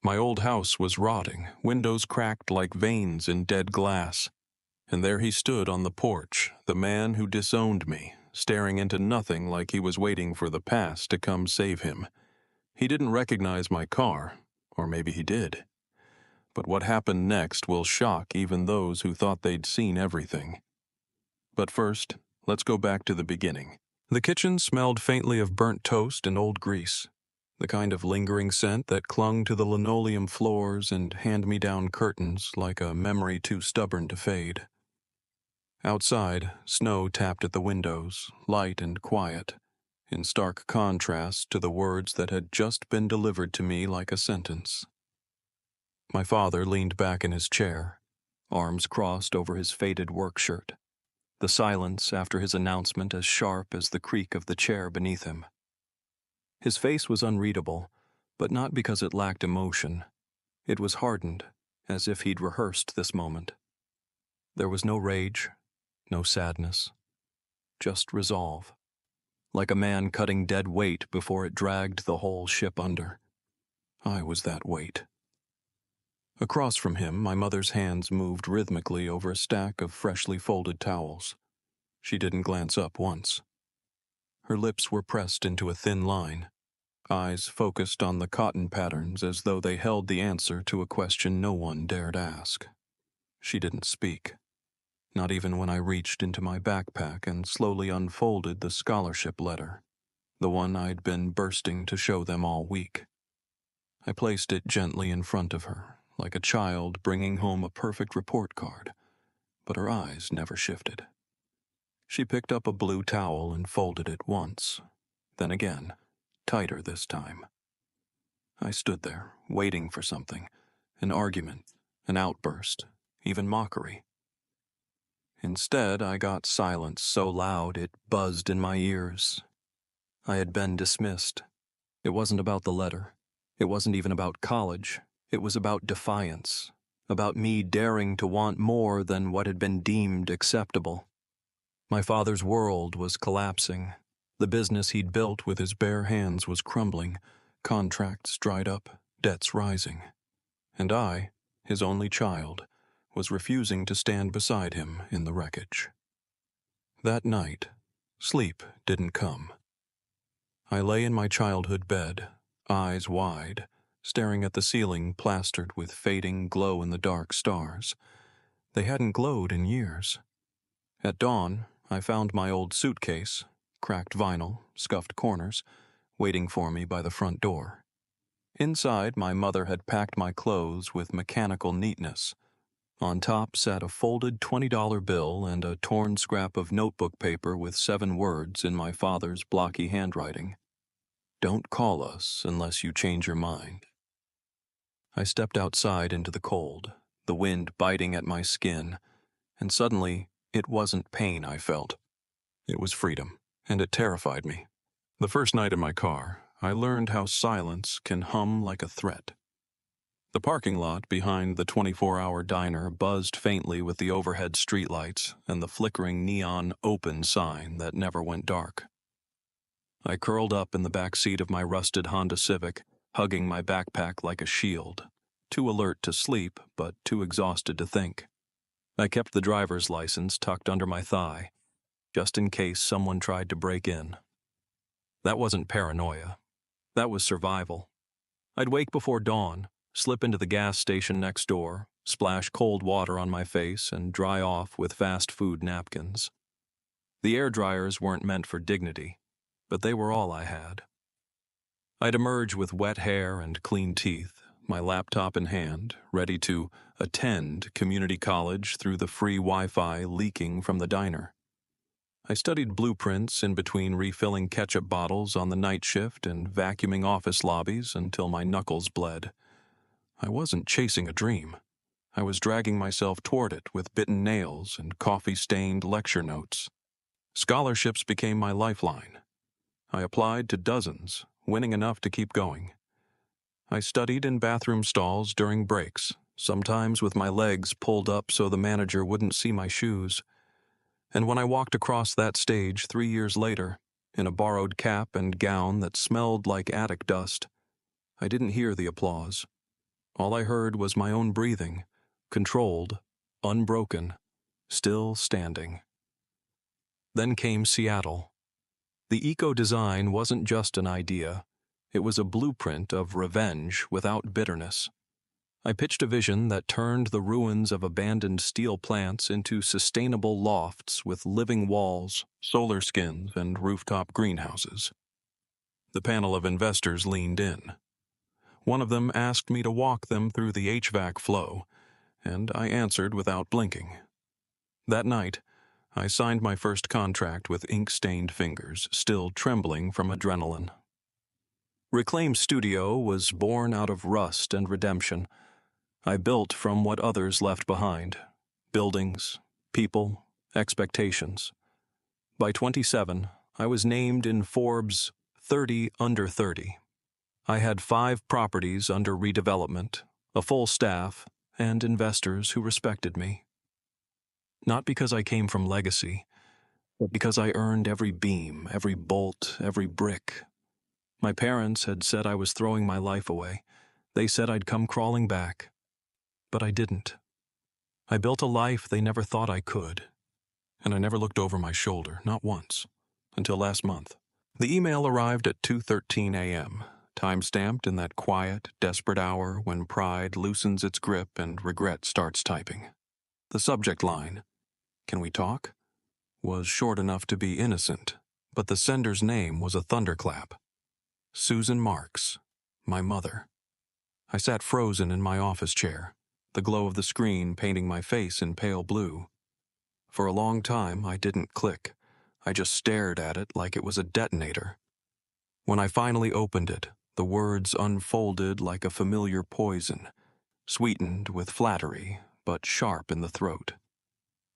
My old house was rotting, windows cracked like veins in dead glass. And there he stood on the porch, the man who disowned me, staring into nothing like he was waiting for the past to come save him. He didn't recognize my car, or maybe he did. But what happened next will shock even those who thought they'd seen everything. But first, let's go back to the beginning. The kitchen smelled faintly of burnt toast and old grease, the kind of lingering scent that clung to the linoleum floors and hand-me-down curtains like a memory too stubborn to fade. Outside, snow tapped at the windows, light and quiet, in stark contrast to the words that had just been delivered to me like a sentence. My father leaned back in his chair, arms crossed over his faded work shirt, the silence after his announcement as sharp as the creak of the chair beneath him. His face was unreadable, but not because it lacked emotion. It was hardened, as if he'd rehearsed this moment. There was no rage, no sadness, just resolve, like a man cutting dead weight before it dragged the whole ship under. I was that weight. Across from him, my mother's hands moved rhythmically over a stack of freshly folded towels. She didn't glance up once. Her lips were pressed into a thin line, eyes focused on the cotton patterns as though they held the answer to a question no one dared ask. She didn't speak, not even when I reached into my backpack and slowly unfolded the scholarship letter, the one I'd been bursting to show them all week. I placed it gently in front of her, like a child bringing home a perfect report card, but her eyes never shifted. She picked up a blue towel and folded it once, then again, tighter this time. I stood there, waiting for something, an argument, an outburst, even mockery. Instead, I got silence so loud it buzzed in my ears. I had been dismissed. It wasn't about the letter. It wasn't even about college. It was about defiance, about me daring to want more than what had been deemed acceptable. My father's world was collapsing. The business he'd built with his bare hands was crumbling, contracts dried up, debts rising. And I, his only child, was refusing to stand beside him in the wreckage. That night, sleep didn't come. I lay in my childhood bed, eyes wide, staring at the ceiling plastered with fading glow-in-the-dark stars. They hadn't glowed in years. At dawn, I found my old suitcase, cracked vinyl, scuffed corners, waiting for me by the front door. Inside, my mother had packed my clothes with mechanical neatness. On top sat a folded $20 bill and a torn scrap of notebook paper with 7 words in my father's blocky handwriting. "Don't call us unless you change your mind." I stepped outside into the cold, the wind biting at my skin, and suddenly it wasn't pain I felt. It was freedom, and it terrified me. The first night in my car, I learned how silence can hum like a threat. The parking lot behind the 24-hour diner buzzed faintly with the overhead streetlights and the flickering neon open sign that never went dark. I curled up in the back seat of my rusted Honda Civic, hugging my backpack like a shield, too alert to sleep, but too exhausted to think. I kept the driver's license tucked under my thigh, just in case someone tried to break in. That wasn't paranoia. That was survival. I'd wake before dawn, slip into the gas station next door, splash cold water on my face, and dry off with fast food napkins. The air dryers weren't meant for dignity, but they were all I had. I'd emerge with wet hair and clean teeth, my laptop in hand, ready to attend community college through the free Wi-Fi leaking from the diner. I studied blueprints in between refilling ketchup bottles on the night shift and vacuuming office lobbies until my knuckles bled. I wasn't chasing a dream. I was dragging myself toward it with bitten nails and coffee-stained lecture notes. Scholarships became my lifeline. I applied to dozens, winning enough to keep going. I studied in bathroom stalls during breaks, sometimes with my legs pulled up so the manager wouldn't see my shoes. And when I walked across that stage 3 years later, in a borrowed cap and gown that smelled like attic dust, I didn't hear the applause. All I heard was my own breathing, controlled, unbroken, still standing. Then came Seattle. The eco-design wasn't just an idea. It was a blueprint of revenge without bitterness. I pitched a vision that turned the ruins of abandoned steel plants into sustainable lofts with living walls, solar skins, and rooftop greenhouses. The panel of investors leaned in. One of them asked me to walk them through the HVAC flow, and I answered without blinking. That night, I signed my first contract with ink-stained fingers, still trembling from adrenaline. Reclaim Studio was born out of rust and redemption. I built from what others left behind: buildings, people, expectations. By 27, I was named in Forbes' 30 Under 30. I had 5 properties under redevelopment, a full staff, and investors who respected me. Not because I came from legacy, but because I earned every beam, every bolt, every brick. My parents had said I was throwing my life away. They said I'd come crawling back. But I didn't. I built a life they never thought I could. And I never looked over my shoulder, not once, until last month. The email arrived at 2:13 a.m., time-stamped in that quiet, desperate hour when pride loosens its grip and regret starts typing. The subject line, "Can we talk?" was short enough to be innocent, but the sender's name was a thunderclap. Susan Marks, my mother. I sat frozen in my office chair, the glow of the screen painting my face in pale blue. For a long time, I didn't click. I just stared at it like it was a detonator. When I finally opened it, the words unfolded like a familiar poison, sweetened with flattery, but sharp in the throat.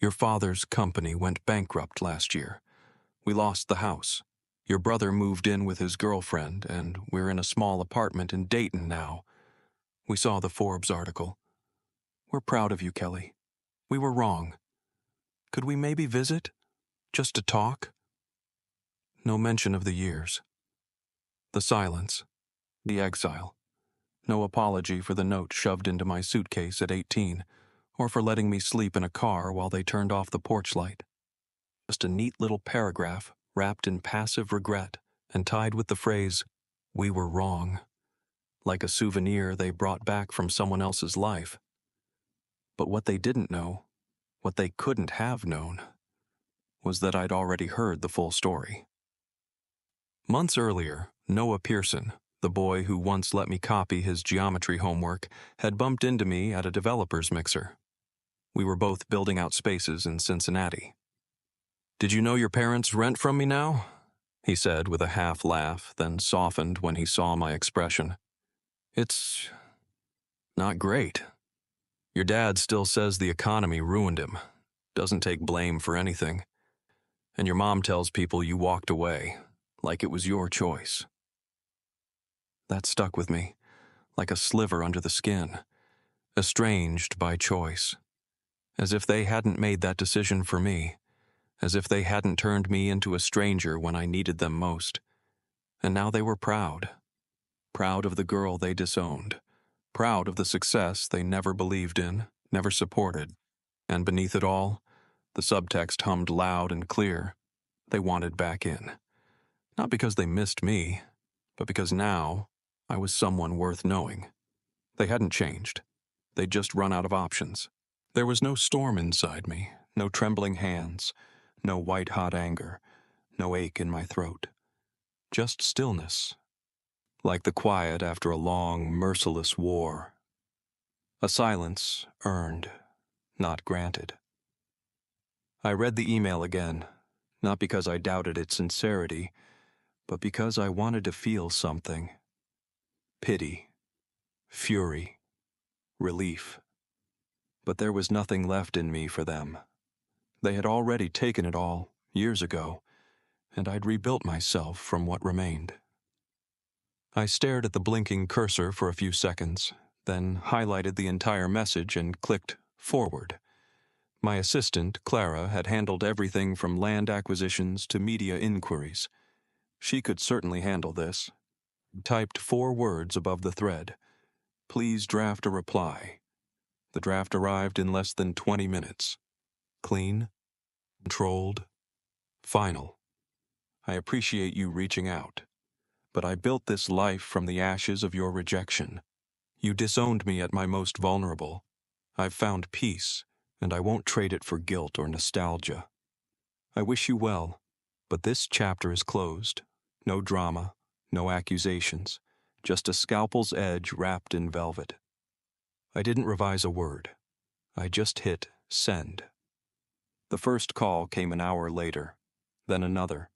Your father's company went bankrupt last year. We lost the house. Your brother moved in with his girlfriend, and we're in a small apartment in Dayton now. We saw the Forbes article. We're proud of you, Kelly. We were wrong. Could we maybe visit? Just to talk? No mention of the years. The silence. The exile. No apology for the note shoved into my suitcase at 18, or for letting me sleep in a car while they turned off the porch light. Just a neat little paragraph wrapped in passive regret and tied with the phrase, "We were wrong," like a souvenir they brought back from someone else's life. But what they didn't know, what they couldn't have known, was that I'd already heard the full story. Months earlier, Noah Pearson, the boy who once let me copy his geometry homework, had bumped into me at a developer's mixer. We were both building out spaces in Cincinnati. "Did you know your parents rent from me now?" he said with a half laugh, then softened when he saw my expression. "It's not great. Your dad still says the economy ruined him, doesn't take blame for anything. And your mom tells people you walked away, like it was your choice." That stuck with me, like a sliver under the skin, estranged by choice, as if they hadn't made that decision for me, as if they hadn't turned me into a stranger when I needed them most. And now they were proud. Proud of the girl they disowned. Proud of the success they never believed in, never supported. And beneath it all, the subtext hummed loud and clear. They wanted back in. Not because they missed me, but because now I was someone worth knowing. They hadn't changed. They'd just run out of options. There was no storm inside me, no trembling hands, no white-hot anger, no ache in my throat. Just stillness, like the quiet after a long, merciless war. A silence earned, not granted. I read the email again, not because I doubted its sincerity, but because I wanted to feel something. Pity, fury, relief. But there was nothing left in me for them. They had already taken it all, years ago, and I'd rebuilt myself from what remained. I stared at the blinking cursor for a few seconds, then highlighted the entire message and clicked forward. My assistant, Clara, had handled everything from land acquisitions to media inquiries. She could certainly handle this. Typed 4 words above the thread. Please draft a reply. The draft arrived in less than 20 minutes. Clean, controlled, final. I appreciate you reaching out, but I built this life from the ashes of your rejection. You disowned me at my most vulnerable. I've found peace, and I won't trade it for guilt or nostalgia. I wish you well, but this chapter is closed. No drama, no accusations, just a scalpel's edge wrapped in velvet. I didn't revise a word. I just hit send. The first call came an hour later, then another,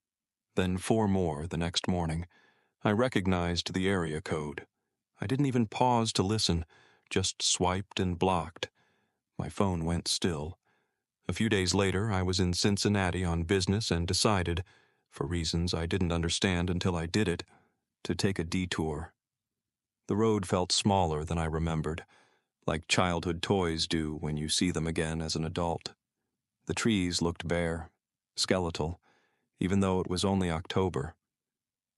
then 4 more the next morning. I recognized the area code. I didn't even pause to listen, just swiped and blocked. My phone went still. A few days later, I was in Cincinnati on business and decided, for reasons I didn't understand until I did it, to take a detour. The road felt smaller than I remembered, like childhood toys do when you see them again as an adult. The trees looked bare, skeletal, even though it was only October.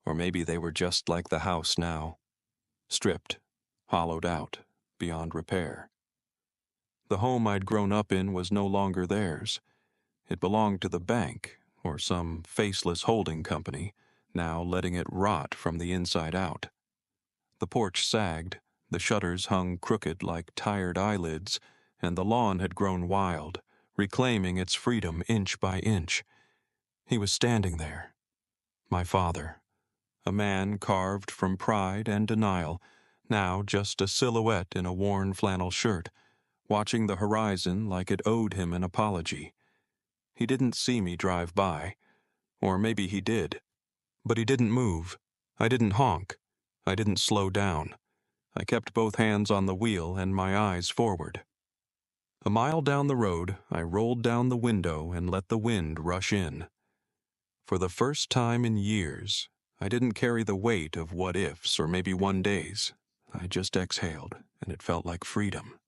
Or maybe they were just like the house now, stripped, hollowed out, beyond repair. The home I'd grown up in was no longer theirs. It belonged to the bank, or some faceless holding company, now letting it rot from the inside out. The porch sagged, the shutters hung crooked like tired eyelids, and the lawn had grown wild, reclaiming its freedom inch by inch. He was standing there, my father, a man carved from pride and denial, now just a silhouette in a worn flannel shirt, watching the horizon like it owed him an apology. He didn't see me drive by, or maybe he did, but he didn't move. I didn't honk. I didn't slow down. I kept both hands on the wheel and my eyes forward. A mile down the road, I rolled down the window and let the wind rush in. For the first time in years, I didn't carry the weight of what-ifs or maybe one days. I just exhaled, and it felt like freedom.